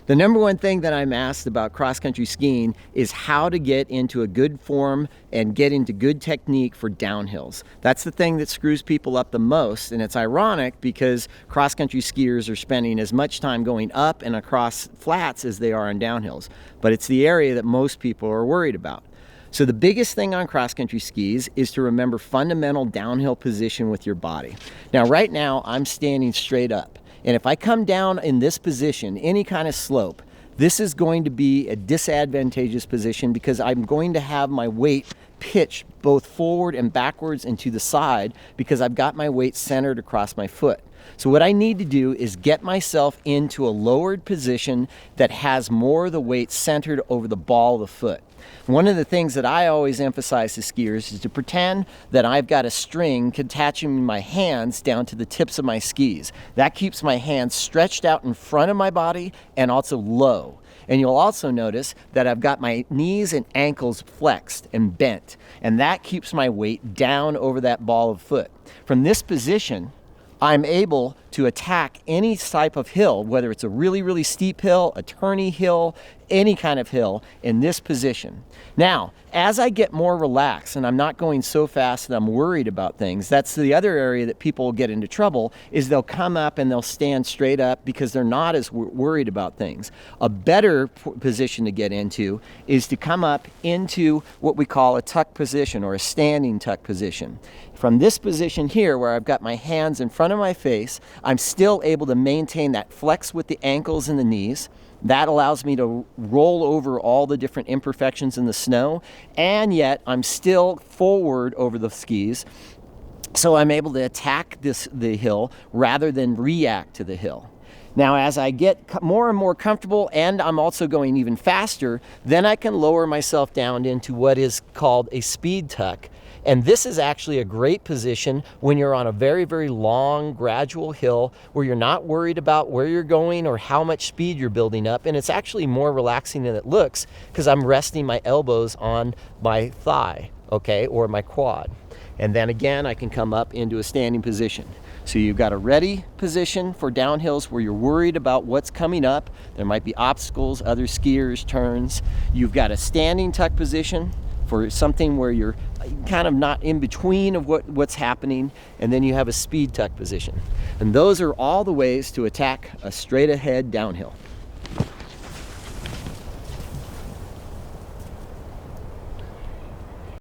The number one thing that I'm asked about cross-country skiing is how to get into a good form and get into good technique for downhills. That's the thing that screws people up the most, and it's ironic because cross-country skiers are spending as much time going up and across flats as they are on downhills, but it's the area that most people are worried about. So the biggest thing on cross-country skis is to remember fundamental downhill position with your body. Now, right now, I'm standing straight up. And if I come down in this position, any kind of slope, this is going to be a disadvantageous position because I'm going to have my weight pitched both forward and backwards and to the side because I've got my weight centered across my foot. So what I need to do is get myself into a lowered position that has more of the weight centered over the ball of the foot. One of the things that I always emphasize to skiers is to pretend that I've got a string attaching my hands down to the tips of my skis. That keeps my hands stretched out in front of my body and also low. And you'll also notice that I've got my knees and ankles flexed and bent, and that keeps my weight down over that ball of foot. From this position, I'm able to attack any type of hill, whether it's a really, really steep hill, a turny hill, any kind of hill in this position. Now, as I get more relaxed and I'm not going so fast that I'm worried about things, that's the other area that people will get into trouble, is they'll come up and they'll stand straight up because they're not as worried about things. A better position to get into is to come up into what we call a tuck position or a standing tuck position. From this position here, where I've got my hands in front of my face, I'm still able to maintain that flex with the ankles and the knees. That allows me to roll over all the different imperfections in the snow, and yet I'm still forward over the skis, so I'm able to attack the hill rather than react to the hill. Now, as I get more and more comfortable and I'm also going even faster, then I can lower myself down into what is called a speed tuck. And this is actually a great position when you're on a very, very long, gradual hill where you're not worried about where you're going or how much speed you're building up. And it's actually more relaxing than it looks because I'm resting my elbows on my thigh, okay, or my quad. And then again, I can come up into a standing position. So you've got a ready position for downhills where you're worried about what's coming up. There might be obstacles, other skiers, turns. You've got a standing tuck position for something where you're kind of not in between of what's happening, and then you have a speed tuck position. And those are all the ways to attack a straight ahead downhill.